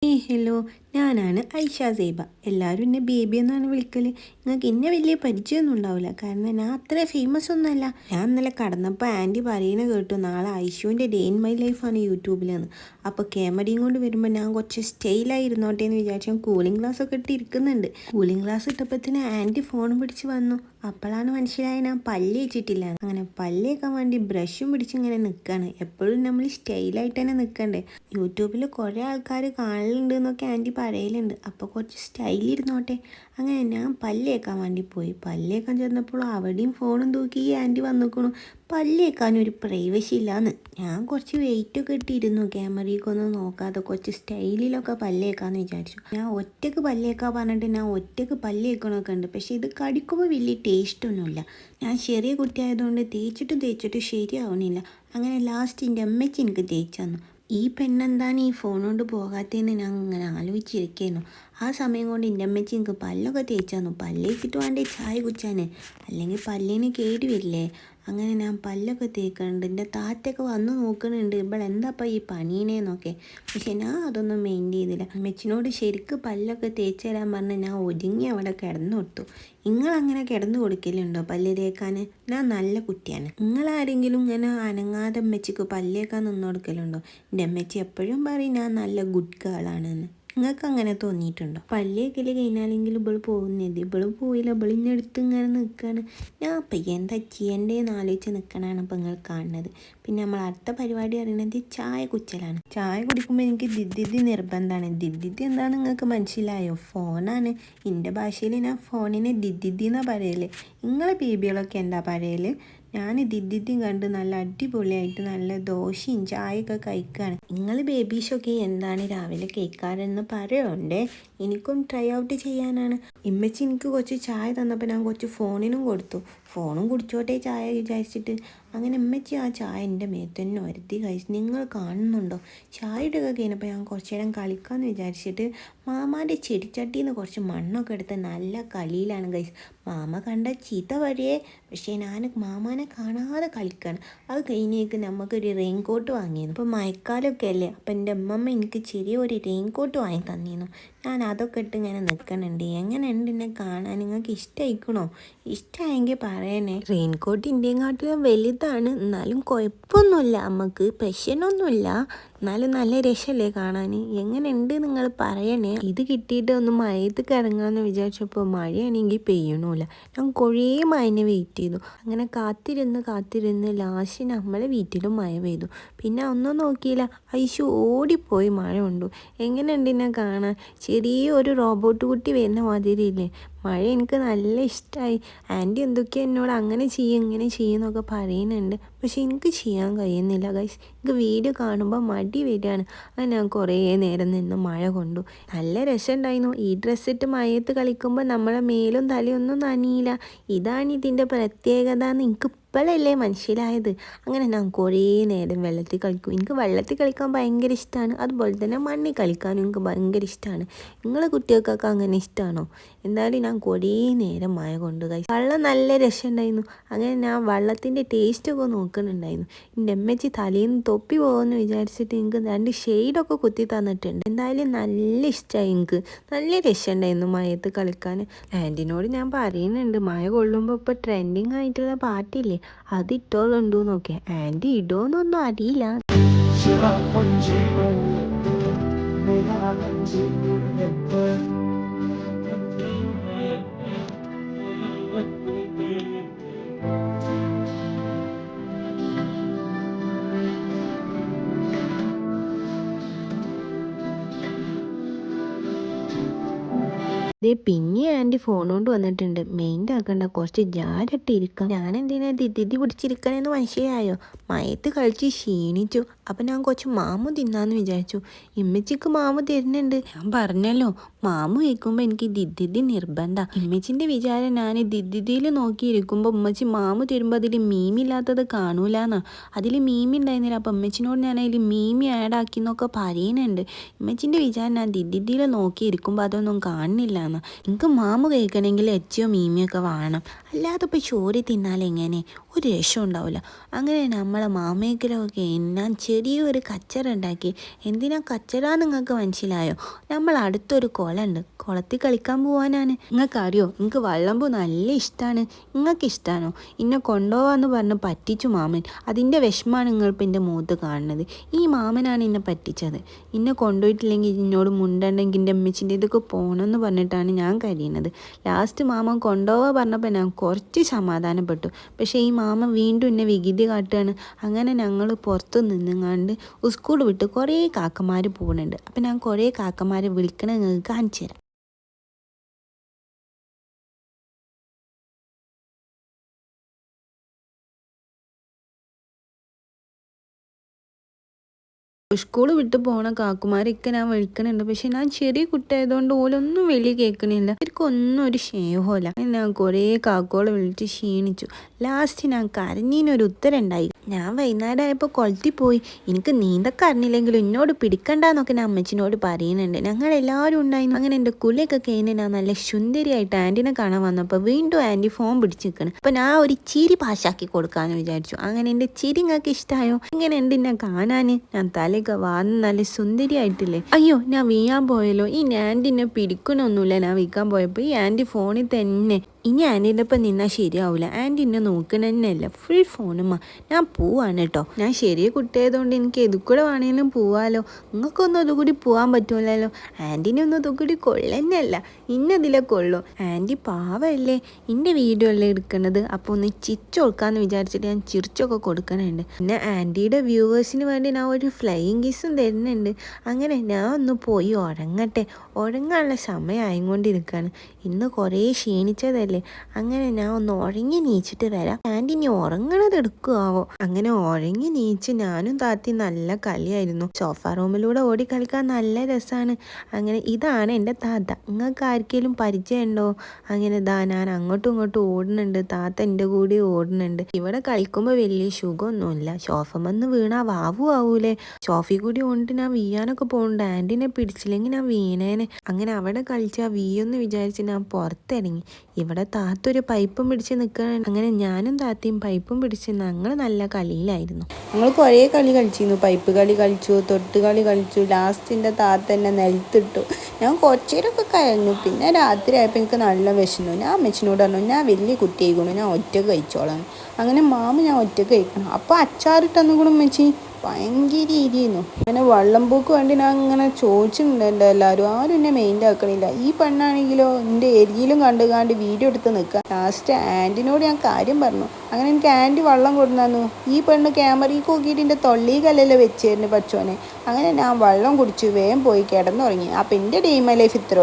Hello, ഞാനാണ് ഐഷ സൈബ. എല്ലാവരും എന്നെ ബേബി എന്നാണ് വിളിക്കൽ. നിങ്ങൾക്ക് എന്നെ വലിയ പരിചയമൊന്നും ഉണ്ടാവില്ല, കാരണം ഞാൻ അത്ര ഫേമസ് ഒന്നുമല്ല. ഞാൻ ഇന്നലെ കടന്നപ്പോൾ ആൻറ്റി പറയുന്നത് കേട്ടു, നാളെ ഐഷുവിൻ്റെ ഡേ ഇൻ മൈ ലൈഫാണ് യൂട്യൂബിലെന്ന്. അപ്പോൾ ക്യാമറയും കൊണ്ട് വരുമ്പോൾ ഞാൻ കുറച്ച് സ്റ്റൈലായി ഇരുന്നോട്ടെ എന്ന് വിചാരിച്ചു കൂളിംഗ് ഗ്ലാസ് ഒക്കെ ഇട്ട് ഇരിക്കുന്നുണ്ട്. കൂളിംഗ് ഗ്ലാസ് ഇട്ടപ്പോഴത്തേന് ആൻറ്റി ഫോൺ പിടിച്ച് വന്നു. അപ്പോഴാണ് മനസ്സിലായി ഞാൻ പല്ല് വെച്ചിട്ടില്ല. അങ്ങനെ പല്ല് വെക്കാൻ വേണ്ടി ബ്രഷും പിടിച്ച് ഇങ്ങനെ നിൽക്കുകയാണ്. എപ്പോഴും നമ്മൾ സ്റ്റൈലായിട്ട് തന്നെ നിൽക്കണ്ടേ. യൂട്യൂബിൽ കുറേ ആൾക്കാർ കാണലുണ്ട് എന്നൊക്കെ ആൻറ്റി പറയലുണ്ട്. അപ്പോൾ കുറച്ച് സ്റ്റൈലിരുന്നോട്ടെ. അങ്ങനെ ഞാൻ പല്ല് തേക്കാൻ വേണ്ടി പോയി. പല്ല് തേക്കാൻ ചെന്നപ്പോൾ അവിടെയും ഫോണും തൂക്കി ആൻറ്റി വന്നിക്കണു. പല്ല് തേക്കാനൊരു പ്രൈവസി ഇല്ലാന്ന്. ഞാൻ കുറച്ച് വെയിറ്റൊക്കെ ഇട്ടിരുന്നു, ക്യാമറയ്ക്കൊന്നും നോക്കാതെ കുറച്ച് സ്റ്റൈലിലൊക്കെ പല്ല് തേക്കാമെന്ന് വിചാരിച്ചു. ഞാൻ ഒറ്റയ്ക്ക് പല്ല് തേക്കാൻ പറഞ്ഞിട്ട് ഞാൻ ഒറ്റയ്ക്ക് പല്ല് തേക്കണമൊക്കെ ഉണ്ട്. പക്ഷേ ഇത് കടിക്കുമ്പോൾ വലിയ ടേസ്റ്റൊന്നുമില്ല. ഞാൻ ചെറിയ കുട്ടിയായതുകൊണ്ട് തേച്ചിട്ട് ശരിയാവണില്ല. അങ്ങനെ ലാസ്റ്റ് എൻ്റെ അമ്മച്ചി എനിക്ക് തേച്ച് തന്നു. ഈ പെണ്ണെന്താണ് ഈ ഫോൺ കൊണ്ട് പോകാത്തതെന്ന് ഞാൻ അങ്ങനെ ആലോചിച്ചിരിക്കുന്നു. ആ സമയം കൊണ്ട് എൻ്റെ അമ്മച്ചി എനിക്ക് പല്ലൊക്കെ തേച്ച് തന്നു. പല്ല് തേച്ചിട്ട് വേണ്ടേ ചായ കുടിച്ചാൻ, അല്ലെങ്കിൽ പല്ലിന് കേട് വരില്ലേ. അങ്ങനെ ഞാൻ പല്ലൊക്കെ തേക്കുന്നുണ്ട്. എൻ്റെ താത്തൊക്കെ വന്ന് നോക്കുന്നുണ്ട്, എന്താപ്പം ഈ പണീനേന്നൊക്കെ. പക്ഷെ ഞാൻ അതൊന്നും മെയിൻ ചെയ്തില്ല. അമ്മച്ചിനോട് ശരിക്ക് പല്ലൊക്കെ തേച്ച് തരാൻ പറഞ്ഞ് ഞാൻ ഒതുങ്ങി അവിടെ കിടന്നു കൊടുത്തു. നിങ്ങളങ്ങനെ കിടന്നു കൊടുക്കലുണ്ടോ പല്ല് തേക്കാൻ? ഞാൻ നല്ല കുട്ടിയാണ്. നിങ്ങളാരെങ്കിലും ഇങ്ങനെ അനങ്ങാതെ അമ്മച്ചിക്ക് പല്ല് തേക്കാൻ നിന്ന് കൊടുക്കലുണ്ടോ? എൻ്റെ അമ്മച്ചി എപ്പോഴും പറയും ഞാൻ നല്ല ഗുഡ് ഗേളാണെന്ന്. നിങ്ങൾക്ക് അങ്ങനെ തോന്നിയിട്ടുണ്ടോ? പല്ലേക്കൽ കഴിഞ്ഞാലെങ്കിലും ഇവൾ പോകുന്നത്, ഇവളും പോയില്ല. ഇവളിഞ്ഞെടുത്ത് ഇങ്ങനെ നിൽക്കുകയാണ്. ഞാൻ അപ്പം എന്താ ചെയ്യേണ്ടതെന്ന് ആലോചിച്ച് നിൽക്കണതാണ് ഇപ്പം നിങ്ങൾ കാണുന്നത്. പിന്നെ നമ്മൾ അടുത്ത പരിപാടി അറിയണത് ചായ കുച്ചലാണ്. ചായ കുടിക്കുമ്പോൾ എനിക്ക് ദിദ്ദിദ്ദി നിർബന്ധമാണ്. ദിദ്ദിദ്ദി എന്താണെന്ന് നിങ്ങൾക്ക് മനസ്സിലായോ? ഫോണാണ്. എൻ്റെ ഭാഷയിൽ ഞാൻ ഫോണിനെ ദിദ്ദിദ്ദി എന്നാണ് പറയൽ. നിങ്ങളെ ബേബികളൊക്കെ എന്താ പറയൽ? ഞാൻ ദിദ്ദിദ്ദിയും കണ്ട് നല്ല അടിപൊളിയായിട്ട് നല്ല ദോശയും ചായയൊക്കെ കഴിക്കുകയാണ്. നിങ്ങൾ ബേബീഷൊക്കെ എന്താണ് രാവിലെ കേൾക്കാറെന്ന് പറയുണ്ടേ. എനിക്കും ട്രൈ ഔട്ട് ചെയ്യാനാണ്. ഇമ്മച്ചി എനിക്ക് കുറച്ച് ചായ തന്നപ്പോൾ ഞാൻ കുറച്ച് ഫോണിനും കൊടുത്തു. ഫോണും കുടിച്ചോട്ടെ ചായ വിചാരിച്ചിട്ട്. അങ്ങനെ ഇമ്മച്ചി ആ ചായ എൻ്റെ മേത്ത് തന്നെ വരുത്തി കഴിച്ച്. നിങ്ങൾ കാണുന്നുണ്ടോ? ചായ ഇടുക കഴിഞ്ഞപ്പോൾ ഞാൻ കുറച്ച് നേരം കളിക്കാമെന്ന് വിചാരിച്ചിട്ട് മാമാൻ്റെ ചെടിച്ചട്ടിയിൽ നിന്ന് കുറച്ച് മണ്ണൊക്കെ എടുത്ത് നല്ല കളിയിലാണ് കഴിച്ച്. മാമ കണ്ട ചീത്ത വഴിയേ. പക്ഷേ ഞാൻ മാമാനെ കാണാതെ കളിക്കുകയാണ്. അത് കഴിഞ്ഞേക്ക് നമുക്കൊരു റെയിൻ കോട്ട് വാങ്ങിയിരുന്നു. ഇപ്പോൾ മഴക്കാലമൊക്കെ അല്ലേ, അപ്പം എൻ്റെ അമ്മമ്മ എനിക്ക് ചെറിയൊരു റെയിൻ കോട്ട് വാങ്ങി തന്നിരുന്നു. ഞാൻ അതൊക്കെ ഇട്ട് ഇങ്ങനെ നിൽക്കണുണ്ട്. എങ്ങനെയുണ്ട് എന്നെ കാണാൻ? നിങ്ങൾക്ക് ഇഷ്ടമായിക്കണോ? ഇഷ്ടമായെങ്കിൽ പറയണേ. റെയിൻ കോട്ട് ഇന്ത്യൻ കാട്ടിലും വലുതാണ്, എന്നാലും കുഴപ്പമൊന്നുമില്ല, നമുക്ക് പ്രശ്നമൊന്നുമില്ല. എന്നാലും നല്ല രസമല്ലേ കാണാൻ? എങ്ങനെയുണ്ട് നിങ്ങൾ പറയണേ. ഇത് കിട്ടിയിട്ട് ഒന്ന് മഴയത്തേക്ക് ഇറങ്ങാമെന്ന് വിചാരിച്ചപ്പോൾ മഴയാണെങ്കിൽ പെയ്യണമില്ല. ഞാൻ കുറേ മഴനെ വെയിറ്റ് ചെയ്തു. അങ്ങനെ കാത്തിരുന്ന് ലാസ്റ്റ് നമ്മളെ വീട്ടിലും മഴ പെയ്തു. പിന്നെ ഒന്നും നോക്കിയില്ല, ഐശു ഓടിപ്പോയി മഴ കൊണ്ടു. എങ്ങനെയുണ്ട് എന്നെ കാണാൻ? ചെറിയൊരു റോബോട്ട് കുട്ടി വരുന്ന മാതിരിയില്ലേ. മഴ എനിക്ക് നല്ല ഇഷ്ടമായി. ആൻറ്റി എന്തൊക്കെയാണ് എന്നോട് അങ്ങനെ ചെയ്യും ഇങ്ങനെ ചെയ്യുമെന്നൊക്കെ പറയുന്നുണ്ട്. പക്ഷെ എനിക്ക് ചെയ്യാൻ കഴിയുന്നില്ല ഗൈസ്. എനിക്ക് വീഡിയോ കാണുമ്പോൾ മടി വരികയാണ്. അങ്ങനെ ഞാൻ കുറേ നേരം നിന്ന് മഴ കൊണ്ടു. നല്ല രസമുണ്ടായിരുന്നു. ഈ ഡ്രസ്സിട്ട് മഴയത്ത് കളിക്കുമ്പോൾ നമ്മളെ മേലും തലയൊന്നും നനയില്ല. ഇതാണ് ഇതിൻ്റെ പ്രത്യേകത എന്ന് എനിക്ക് ഇപ്പോഴല്ലേ മനസ്സിലായത്. അങ്ങനെ ഞാൻ കുറേ നേരം വെള്ളത്തിൽ കളിക്കും. എനിക്ക് വെള്ളത്തിൽ കളിക്കാൻ ഭയങ്കര ഇഷ്ടമാണ്. അതുപോലെ തന്നെ മണ്ണിൽ കളിക്കാനും എനിക്ക് ഭയങ്കര ഇഷ്ടമാണ്. നിങ്ങളെ കുട്ടികൾക്കൊക്കെ അങ്ങനെ ഇഷ്ടമാണോ? എന്തായാലും ഞാൻ കുറേ നേരം മഴ കൊണ്ട് കഴിച്ചു. വെള്ളം നല്ല രസമുണ്ടായിരുന്നു. അങ്ങനെ ഞാൻ വെള്ളത്തിൻ്റെ ടേസ്റ്റൊക്കെ നോക്കുന്നുണ്ടായിരുന്നു. എൻ്റെ അമ്മച്ചി തലേന്ന് തൊപ്പി പോകുമെന്ന് വിചാരിച്ചിട്ട് എനിക്ക് 2 ഷെയ്ഡൊക്കെ കുത്തി തന്നിട്ടുണ്ട്. എന്തായാലും നല്ല ഇഷ്ടമായി. എനിക്ക് നല്ല രസമുണ്ടായിരുന്നു മഴയത്ത് കളിക്കാൻ. ആൻറ്റിനോട് ഞാൻ പറയുന്നുണ്ട്, മഴ കൊള്ളുമ്പോൾ ഇപ്പോൾ ട്രെൻഡിങ് ആയിട്ടുള്ള പാട്ടില്ലേ, അത് ഇട്ടോളുണ്ടോ നോക്കെ. ആൻറ്റി ഇടോന്നൊന്നും അറിയില്ല. പിന്നെ ആൻറ്റി ഫോൺ കൊണ്ട് വന്നിട്ടുണ്ട്. മെയിൻ്റെ ആക്കണ്ട, കുറച്ച് ജാലിട്ട് ഇരിക്കാം. ഞാൻ എന്തിനാ ദിദ്ദിദ്ദി പിടിച്ചിരിക്കണമെന്ന് മനസ്സിലായോ? മയത്ത് കളിച്ച് ക്ഷീണിച്ചു. അപ്പം ഞാൻ കുറച്ച് മാമു തിന്നാന്ന് വിചാരിച്ചു. ഇമ്മച്ചിക്ക് മാമു തരുന്നുണ്ട്. ഞാൻ പറഞ്ഞല്ലോ, മാമു കഴിക്കുമ്പോൾ എനിക്ക് ദിദ്ദിദ്ദി നിർബന്ധം. ഇമ്മച്ചിൻ്റെ വിചാരം ഞാൻ ദിദ്ദിദ്ദിയിൽ നോക്കിയിരിക്കുമ്പോൾ ഉമ്മച്ചി മാമു തരുമ്പോൾ അതിൽ മീമില്ലാത്തത് കാണൂലെന്നാ. അതിൽ മീമി ഉണ്ടായിരുന്നില്ല. അപ്പം ഉമ്മച്ചിനോട് ഞാൻ അതിൽ മീമി ആഡാക്കി എന്നൊക്കെ പറയുന്നുണ്ട്. ഇമ്മച്ചിൻ്റെ വിചാരം ഞാൻ ദിദ്ദിദ്ദിയിൽ നോക്കിയിരിക്കുമ്പോൾ അതൊന്നും കാണുന്നില്ല. തിന്നാന്ന്. എനിക്ക് മാമ കഴിക്കണമെങ്കിൽ എച്ചിയോ മീമിയൊക്കെ വേണം, അല്ലാതെ ഇപ്പോൾ ചോറി തിന്നാൽ എങ്ങനെ ഒരു രസം ഉണ്ടാവില്ല. അങ്ങനെ നമ്മളെ മാമേക്കലൊക്കെ ഞാൻ ചെറിയൊരു കച്ചറ ഉണ്ടാക്കി. എന്തിനാ കച്ചറ നിങ്ങൾക്ക് മനസ്സിലായോ? നമ്മൾ അടുത്തൊരു കുളമുണ്ട്, കുളത്തിൽ കളിക്കാൻ പോകാനാണ്. നിങ്ങൾക്ക് അറിയോ, നിങ്ങൾക്ക് വള്ളംപൂ നല്ല ഇഷ്ടമാണ്. നിങ്ങൾക്ക് ഇഷ്ടമാണോ? ഇന്നെ കൊണ്ടുപോകാമെന്ന് പറഞ്ഞ് പറ്റിച്ചു മാമൻ. അതിൻ്റെ വിഷമാണ് നിങ്ങളിപ്പോൾ എൻ്റെ മുഖത്ത് കാണുന്നത്. ഈ മാമനാണ് എന്നെ പറ്റിച്ചത്. ഇന്നെ കൊണ്ടുപോയിട്ടില്ലെങ്കിൽ എന്നോട് മുണ്ടുണ്ടെങ്കിൽ എൻ്റെ അമ്മച്ചിൻ്റെ ഇതൊക്കെ പോകണമെന്ന് പറഞ്ഞിട്ടാണ് ഞാൻ കഴിയുന്നത്. ലാസ്റ്റ് മാമൻ കൊണ്ടുപോകാൻ പറഞ്ഞപ്പോൾ ഞാൻ കുറച്ച് സമാധാനപ്പെട്ടു. പക്ഷേ ഈ മാമൻ വീണ്ടും എന്നെ വികൃതി കാട്ടുകയാണ്. അങ്ങനെ ഞങ്ങൾ പുറത്ത് നിന്നുങ്ങാണ്ട് സ്കൂൾ വിട്ട് കുറേ കാക്കമാർ പോകുന്നുണ്ട്. അപ്പം ഞാൻ കുറേ കാക്കമാരെ വിളിക്കണ നിങ്ങൾക്ക് കാണിച്ചു തരാം. സ്കൂൾ വിട്ട് പോണ കാക്കുമാരൊക്കെ ഞാൻ വിളിക്കണുണ്ട്. പക്ഷെ ഞാൻ ചെറിയ കുട്ടിയായതുകൊണ്ട് ഓലൊന്നും വലിയ കേൾക്കണില്ല. ഇവർക്കൊന്നും ഒരു സ്നേഹമില്ല. ഞാൻ കുറേ കാക്കോളെ വിളിച്ച് ക്ഷീണിച്ചു. ലാസ്റ്റ് ഞാൻ കരഞ്ഞിനൊരു ഉത്തരം ഉണ്ടായി. ഞാൻ വൈകുന്നേരം ആയപ്പോൾ കുളത്തിൽ പോയി. എനിക്ക് നീന്തക്ക അറിഞ്ഞില്ലെങ്കിലും എന്നോട് പിടിക്കണ്ടെന്നൊക്കെ ഞാൻ അമ്മച്ചിനോട് പറയുന്നുണ്ട്. ഞങ്ങളെല്ലാവരും ഉണ്ടായിരുന്നു. അങ്ങനെ എൻ്റെ കുളിയൊക്കെ കഴിഞ്ഞ് ഞാൻ നല്ല സുന്ദരിയായിട്ട് ആൻറ്റിനെ കാണാൻ വന്നപ്പോൾ വീണ്ടും ആൻറ്റി ഫോൺ പിടിച്ച് നിൽക്കണം. അപ്പം ഞാൻ ഒരു ചിരി പാശാക്കി കൊടുക്കാമെന്ന് വിചാരിച്ചു. അങ്ങനെ എൻ്റെ ചിരി നിങ്ങൾക്ക് ഇഷ്ടമായോ? ഇങ്ങനെ ഉണ്ട് എന്നെ കാണാൻ. ഞാൻ തലയൊക്കെ വാന്ന് നല്ല സുന്ദരിയായിട്ടില്ലേ? അയ്യോ, ഞാൻ വീഴാൻ പോയല്ലോ. ഈ ആൻറ്റിനെ പിടിക്കണമൊന്നുമില്ല. ഞാൻ വീക്കാൻ പോയപ്പോൾ ഈ ആൻറ്റി ഫോണിൽ തന്നെ. ഇനി ആൻറ്റീൻ്റെ ഒപ്പം നിന്നാൽ ശരിയാവില്ല. ആൻറ്റി എന്നെ നോക്കണ തന്നെയല്ല, ഫുൾ ഫോണുമ്മ. ഞാൻ പോവാണ് കേട്ടോ. ഞാൻ ശരിയ കുട്ടിയായതുകൊണ്ട് എനിക്ക് എതുകൂടെ വേണമെങ്കിലും പോവാമല്ലോ. നിങ്ങൾക്കൊന്നും അതുകൂടി പോകാൻ പറ്റുമല്ലോ. ആൻറ്റീനെ ഒന്നും അതുകൂടി കൊള്ളന്നെയല്ല, ഇന്നതിലെ കൊള്ളു. ആൻറ്റി പാവല്ലേ, എൻ്റെ വീഡിയോ അല്ലേ എടുക്കുന്നത്. അപ്പോൾ ഒന്ന് ചിരിച്ചൊടുക്കാമെന്ന് വിചാരിച്ചിട്ട് ഞാൻ ചിരിച്ചൊക്കെ കൊടുക്കണുണ്ട്. പിന്നെ ആൻറ്റിയുടെ വ്യൂവേഴ്സിന് വേണ്ടി ഞാൻ ഒരു ഫ്ലൈയിങ് കിസ്സും തരുന്നുണ്ട്. അങ്ങനെ ഞാൻ ഒന്ന് പോയി ഉറങ്ങട്ടെ. ഉറങ്ങാനുള്ള സമയമായിക്കൊണ്ടിരിക്കുകയാണ്. ഇന്ന് കുറേ ക്ഷീണിച്ചതല്ലേ. അങ്ങനെ ഞാൻ ഒന്ന് ഉറങ്ങി നീച്ചിട്ട് വരാം. ആൻറ്റി ഇനി ഉറങ്ങണത് എടുക്കുവോ? അങ്ങനെ ഉറങ്ങി നീച്ച് ഞാനും താത്തി നല്ല കളിയായിരുന്നു. സോഫ റൂമിലൂടെ ഓടി കളിക്കാൻ നല്ല രസമാണ്. അങ്ങനെ ഇതാണ് എൻ്റെ താത്ത. നിങ്ങൾക്ക് ആർക്കെങ്കിലും പരിചയമുണ്ടോ? അങ്ങനെ ഞാൻ അങ്ങോട്ടും ഇങ്ങോട്ടും ഓടുന്നുണ്ട്. താത്ത എൻ്റെ കൂടെ ഓടുന്നുണ്ട്. ഇവിടെ കളിക്കുമ്പോൾ വലിയ സുഖമൊന്നുമില്ല. സോഫമെന്ന് വീണാ വാവു ആവൂലേ. സോഫി കൂടി ഓണിട്ട് ഞാൻ വീയാനൊക്കെ പോകുന്നുണ്ട്. ആൻറ്റിനെ പിടിച്ചില്ലെങ്കിൽ ഞാൻ വീണേനെ. അങ്ങനെ അവിടെ കളിച്ചാൽ വീയൊന്ന് വിചാരിച്ച് ഞാൻ പുറത്തിറങ്ങി. ഇവിടെ താത്ത ഒരു പൈപ്പും പിടിച്ച് നിൽക്കുകയാണ്. അങ്ങനെ ഞാനും താത്തയും പൈപ്പും പിടിച്ച് ഞങ്ങൾ നല്ല കളിയിലായിരുന്നു. ഞങ്ങൾ കുറേ കളി കളിച്ചിരുന്നു. പൈപ്പ് കളി കളിച്ചു, തൊട്ട് കളി കളിച്ചു. ലാസ്റ്റിൻ്റെ താത്ത എന്നെ നിലത്തിട്ടു. ഞാൻ കുറച്ചേരൊക്കെ കരഞ്ഞു. പിന്നെ രാത്രി ആയപ്പോൾ എനിക്ക് നല്ല വിശന്നു. ഞാൻ അമ്മച്ചിനോട് പറഞ്ഞു, ഞാൻ വലിയ കുട്ടിയായിക്കണു, ഞാൻ ഒറ്റക്ക് കഴിച്ചോളാം. അങ്ങനെ മാമ ഞാൻ ഒറ്റക്ക് കഴിക്കണം. അപ്പോൾ അച്ചാറിട്ടൊന്നും കൂടെ അമ്മച്ചി ഭയങ്കര ഇരിയുന്നു. അങ്ങനെ വള്ളംപൂക്ക് വേണ്ടി ഞാൻ ഇങ്ങനെ ചോദിച്ചിട്ടുണ്ട് എല്ലാവരും. ആരും എന്നെ മെയിൻ്റെ ആക്കണില്ല. ഈ പെണ്ണാണെങ്കിലോ എൻ്റെ എരിയിലും കണ്ട് വീഡിയോ എടുത്ത് നിൽക്കുക. ലാസ്റ്റ് ആൻറ്റിനോട് ഞാൻ കാര്യം പറഞ്ഞു. അങ്ങനെ എനിക്ക് ആൻറ്റി വള്ളം കൊടുന്നു. ഈ പെണ്ണ് ക്യാമറയിൽ നോക്കിയിട്ട് എൻ്റെ തൊള്ളി കല്ലല്ലോ വെച്ചേരുന്നു പച്ചോനെ. അങ്ങനെ ഞാൻ വെള്ളം കുടിച്ച് വേഗം പോയി കിടന്നുറങ്ങി. അപ്പം എൻ്റെ ഡീം ലൈഫ് ഇത്രേ ഉള്ളൂ.